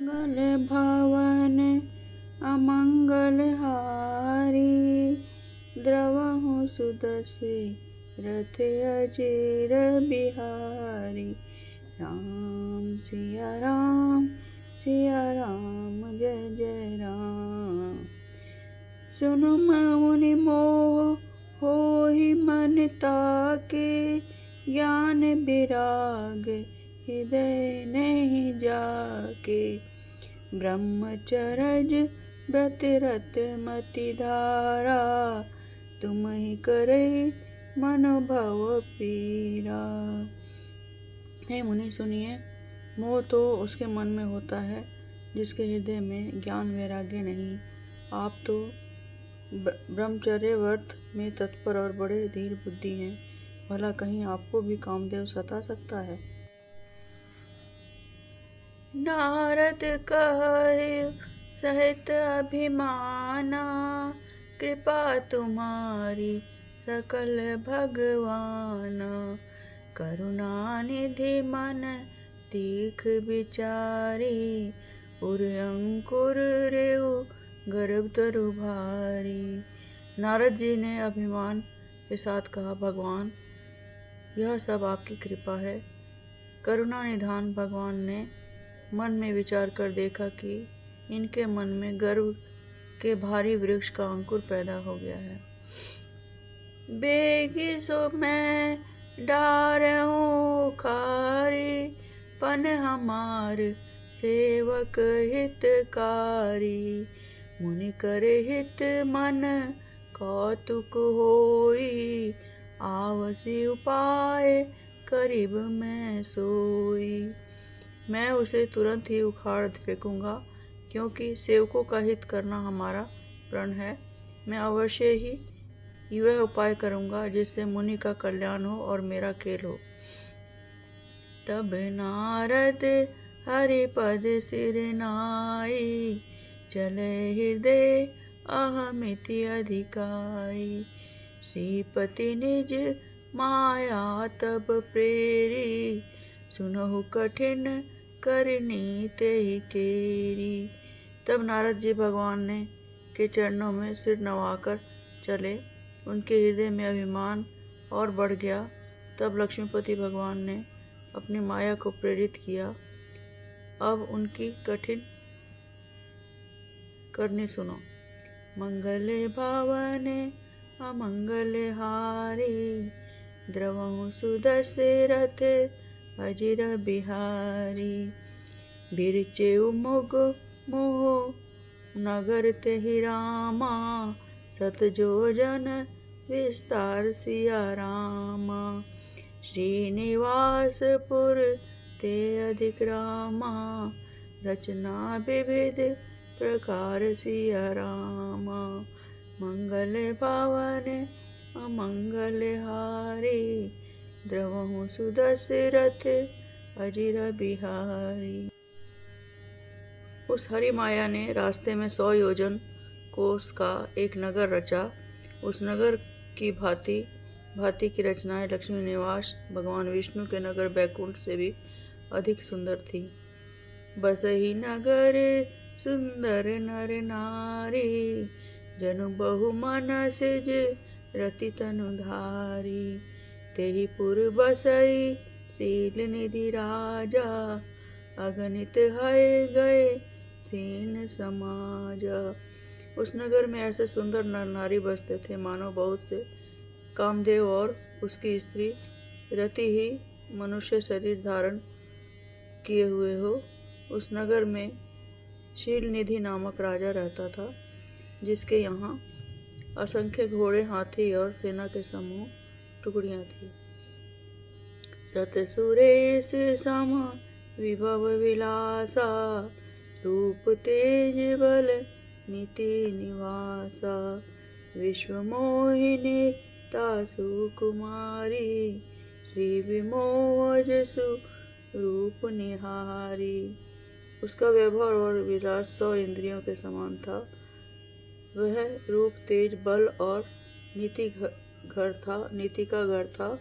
गल भवन अमंगल हारी, द्रवहु सुदसे रथ अजेर बिहारी। राम सिया राम जय जय राम। सुनु मुनि मोह होहि मन ताके, ज्ञान विराग हृदय नहीं जाके। ब्रह्मचर्य व्रत रत मति धारा, तुम ही करे मनोभव पीरा। हे मुनि सुनिए, मोह तो उसके मन में होता है जिसके हृदय में ज्ञान वैराग्य नहीं। आप तो ब्रह्मचर्य व्रत में तत्पर और बड़े धीर बुद्धि हैं, भला कहीं आपको भी कामदेव सता सकता है। नारद कहे सहित अभिमाना, कृपा तुम्हारी सकल भगवाना। करुणा निधि मन तीख विचारी, उर अंकुर रेउ गर्भ तरु भारी। नारद जी ने अभिमान के साथ कहा, भगवान यह सब आपकी कृपा है। करुणा निधान भगवान ने मन में विचार कर देखा कि इनके मन में गर्व के भारी वृक्ष का अंकुर पैदा हो गया है। बेगी सो मैं डारहूं खारी, पन हमार सेवक हितकारी। मुनि करे हित मन कौतुक होई, आवसी उपाय करीब मैं सोई। मैं उसे तुरंत ही उखाड़ फेंकूंगा, क्योंकि सेवकों का हित करना हमारा प्रण है। मैं अवश्य ही वह उपाय करूंगा जिससे मुनि का कल्याण हो और मेरा खेल हो। तब नारद हरि पद सिर नाई, चले हृदय अहमिति अधिकाई। श्रीपति निज माया तब प्रेरी, सुनहु कठिन करनी तेहि केरी। तब नारद जी भगवान ने के चरणों में सिर नवाकर चले। उनके हृदय में अभिमान और बढ़ गया। तब लक्ष्मीपति भगवान ने अपनी माया को प्रेरित किया। अब उनकी कठिन करनी सुनो। मंगल भावन अमंगल हारी, द्रवहु सुदसे रथ अजिर बिहारी। बिरचे मुग मोह नगर तेहि रामा, सत जोजन विस्तार सिया रामा। श्रीनिवासपुर ते अधिक रामा, रचना विविध प्रकार सिया रामा। मंगल भावन अमंगल हारी, द्रवहु सुदस्य रथ अजिर बिहारी। उस हरि माया ने रास्ते में 100 योजन कोस का एक नगर रचा। उस नगर की भांति की रचनाएं लक्ष्मी निवास भगवान विष्णु के नगर बैकुंठ से भी अधिक सुंदर थी। बसही नगर सुंदर नर नारी, जनु बहु मन सिज रति तनु धारी। तेहि पुर बसई शील निधि राजा, अगणित है गए सीन समाजा। उस नगर में ऐसे सुंदर नर नारी बसते थे मानो बहुत से कामदेव और उसकी स्त्री रति ही मनुष्य शरीर धारण किए हुए हो। उस नगर में शील निधि नामक राजा रहता था, जिसके यहाँ असंख्य घोड़े, हाथी और सेना के समूह टुकड़ियाँ थी। सत सुरेश सम विभव विलासा, रूप तेज बल नीति निवासा। विश्व मोहिनी तासु कुमारी, श्री विमोह जसु रूप निहारी। उसका व्यवहार और विलास 100 इंद्रियों के समान था। वह रूप तेज बल और नीति का घर था।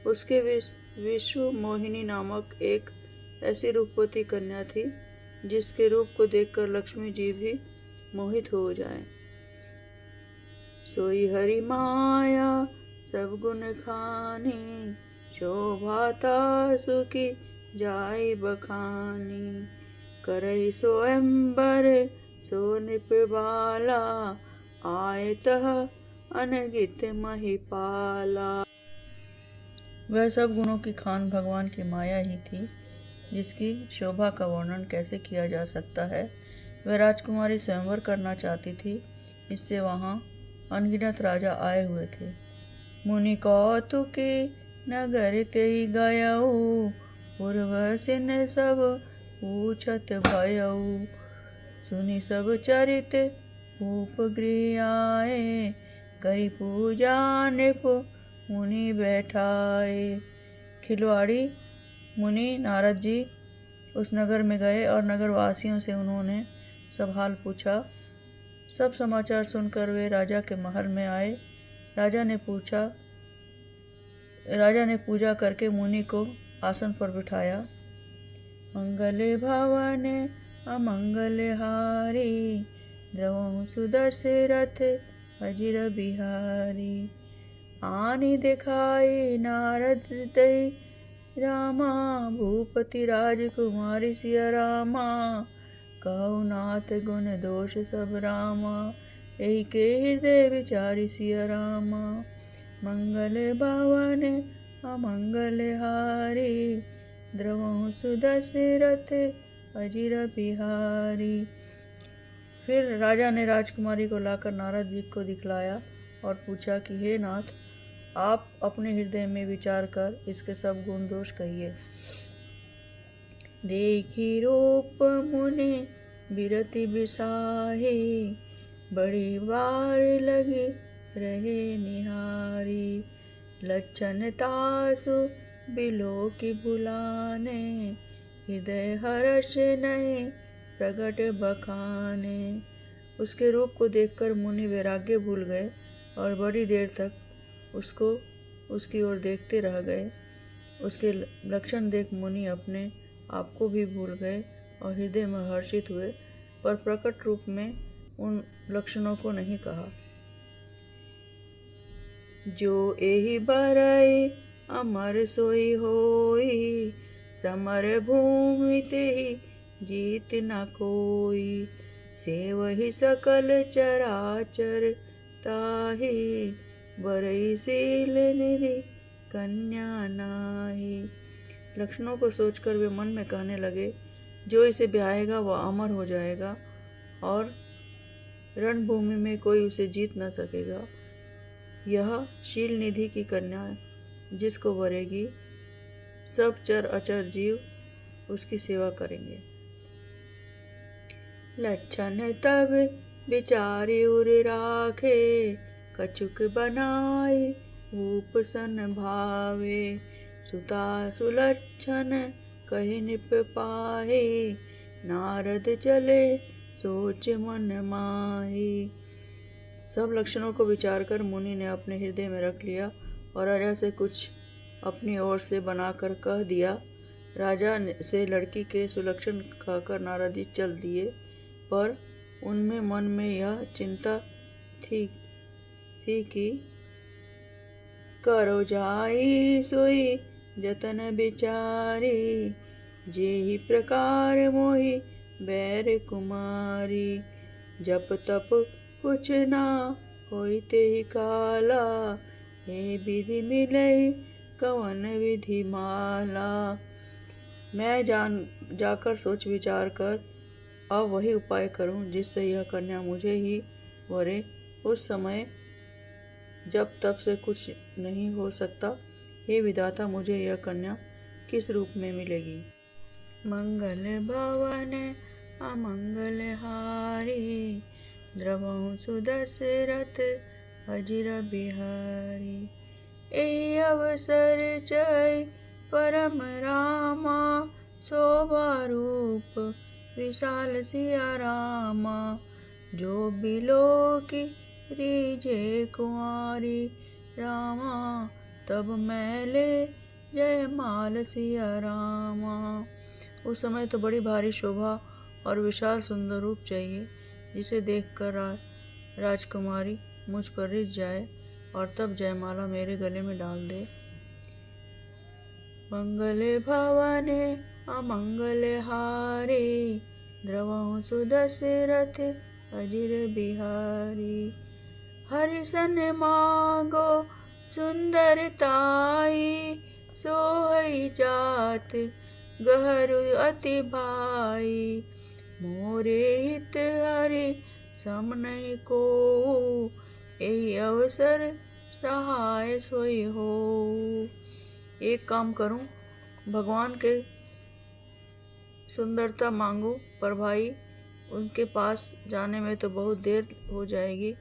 उसके विश्व मोहिनी नामक एक ऐसी रूपवती कन्या थी जिसके रूप को देखकर लक्ष्मी जी भी मोहित हो जाए। सोई हरि माया सब गुण खानी, शोभाता सुखी जाय बखानी। करई स्वयंवर सो नृप बाला, आए तह अनगित महिपाला। वह सब गुणों की खान भगवान की माया ही थी, जिसकी शोभा का वर्णन कैसे किया जा सकता है। वह राजकुमारी स्वयंवर करना चाहती थी, इससे वहाँ अनगिनत राजा आए हुए थे। मुनि कौतुके नगर तेई गयऊ, उर्वशिन सब पूछत भयऊ। सुनि सब चरित भूप गृह आए, करी पूजा नृप मुनि बैठाए। खिलवाड़ी मुनि नारद जी उस नगर में गए और नगर वासियों से उन्होंने सब हाल पूछा। सब समाचार सुनकर वे राजा के महल में आए। राजा ने पूजा करके मुनि को आसन पर बिठाया। मंगल भवन अमंगल हारी, द्रवहु सुदशरथ अजिर बिहारी। आनी दिखाई नारद दई रामा, भूपति राजकुमारी सिया रामा। कहु नाथ गुण दोष सब रामा, यही के हृदय विचारी सिया रामा। मंगल भवन अमंगल हारी, द्रवहु सुदशरथ अजिर बिहारी। फिर राजा ने राजकुमारी को लाकर नारद जी को दिखलाया और पूछा कि हे नाथ, आप अपने हृदय में विचार कर इसके सब गुण दोष कहिए। देखी रूप मुनि बिरति बिसाही, बड़ी बार लगी रहे निहारी। लक्षण तासु बिलो की भुलाने, हृदय हर्ष नहीं प्रगट बखाने। उसके रूप को देखकर मुनि वैराग्य भूल गए और बड़ी देर तक उसकी ओर देखते रह गए। उसके लक्षण देख मुनि अपने आप को भी भूल गए और हृदय में हर्षित हुए, पर प्रकट रूप में उन लक्षणों को नहीं कहा। जो एहि बरई अमर सोई होई, समर भूमि तेहि जीत न कोई। सेवहि सकल चराचर ताहि, बरई शील निधि कन्या नाहि। लक्षणों को सोचकर वे मन में कहने लगे, जो इसे ब्याहेगा वह अमर हो जाएगा और रणभूमि में कोई उसे जीत न सकेगा। यह शील निधि की कन्या जिसको वरेगी, सब चर अचर जीव उसकी सेवा करेंगे। लक्षण तब विचारि उर राखे, कछुक बनाई भूप सन भावे। सुता सुलक्षण कहि निप पाहि, नारद चले सोच मन माही। सब लक्षणों को विचार कर मुनि ने अपने हृदय में रख लिया और राजा से कुछ अपनी ओर से बनाकर कह दिया। राजा से लड़की के सुलक्षण कहकर नारद जी चल दिए, पर उनमें मन में यह चिंता थी कि करो जाई सोई जतन बिचारी, जेहि प्रकार मोहि बैर कुमारी। जप तप कुछ ना होई तेहि काला, हे विधि मिलई कवन विधि माला। मैं जाकर सोच विचार कर अब वही उपाय करूं जिससे यह कन्या मुझे ही वरे। उस समय जब तब से कुछ नहीं हो सकता। हे विधाता, मुझे यह कन्या किस रूप में मिलेगी। मंगल भवन अमंगल हारी, द्रवहु सुदशरथ अजिर बिहारी। एहि अवसर चय परम रामा, शोभा रूप विशाल सिया रामा। जो बिलो की रीझे कुंवारी रामा, तब मैले जय माल सिया रामा। उस समय तो बड़ी भारी शोभा और विशाल सुंदर रूप चाहिए, जिसे देखकर राजकुमारी मुझ पर रिझ जाए और तब जयमाला मेरे गले में डाल दे। मंगले भवने अमंगले हारी, द्रवहु सुदशरथ अजिर बिहारी। हरिसन मांगो सुंदरताई, सोहई जात गहरू अति भाई। मोरे हित हरि सम नहीं को, यही अवसर सहाय सोई हो। एक काम करूं, भगवान के सुंदरता मांगू, पर भाई उनके पास जाने में तो बहुत देर हो जाएगी,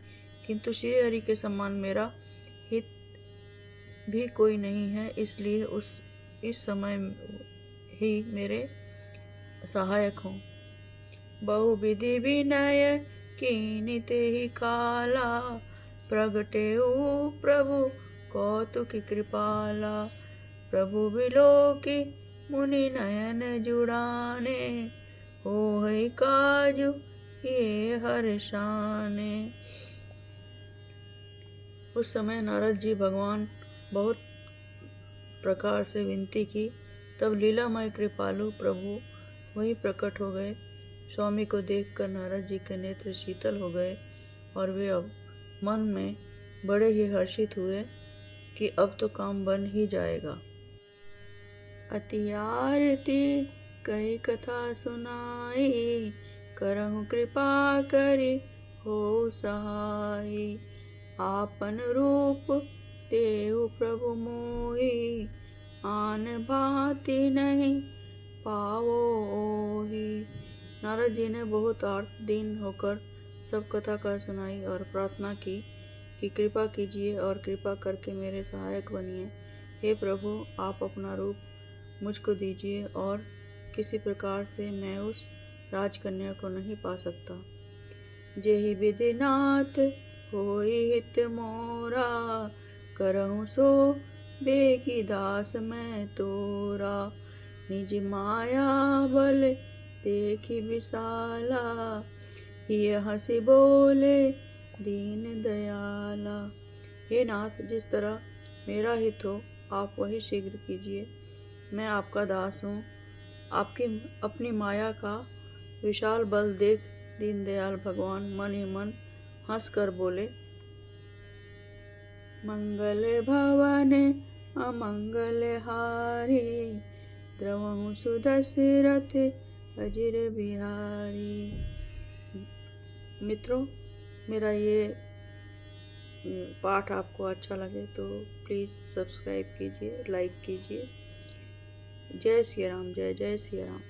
किंतु श्री हरि के समान मेरा हित भी कोई नहीं है, इसलिए इस समय ही मेरे सहायक हों। बहुविधि विनय कीनिते ही काला, प्रगटे प्रभु कौतुक कृपाला। प्रभु बिलोकी मुनि नयन जुड़ाने, होई काजु ये हर्षाने। उस समय नारद जी भगवान बहुत प्रकार से विनती की, तब लीलामय कृपालु प्रभु वही प्रकट हो गए। स्वामी को देखकर नारद जी के नेत्र शीतल हो गए और वे अब मन में बड़े ही हर्षित हुए कि अब तो काम बन ही जाएगा। अति आरती कई कथा सुनाई, करहु कृपा करि हो सहाय। आपन रूप देहु प्रभु मोहि, आन भांति नहीं पावो ओहि। नारद जी ने बहुत आर्त दीन होकर सब कथा का सुनाई और प्रार्थना की कि कृपा कीजिए और कृपा करके मेरे सहायक बनिए। हे प्रभु, आप अपना रूप मुझको दीजिए और किसी प्रकार से मैं उस राजकन्या को नहीं पा सकता। जेहि विधिनाथ होई हित मोरा, करहु सो बेगी दास मैं तोरा। निज माया बल देखी विशाला, ये हंसी बोले दीन दयाला। हे नाथ, जिस तरह मेरा हित हो आप वही शीघ्र कीजिए। मैं आपका दास हूँ। आपकी अपनी माया का विशाल बल देख दीनदयाल भगवान मन ही मन हंस कर बोले, मंगल भवन अमंगल हारी, द्रवहु सुदशरथ अजिर बिहारी। मित्रों, मेरा ये पाठ आपको अच्छा लगे तो प्लीज़ सब्सक्राइब कीजिए, लाइक कीजिए। जय श्री राम, जय जय श्री राम।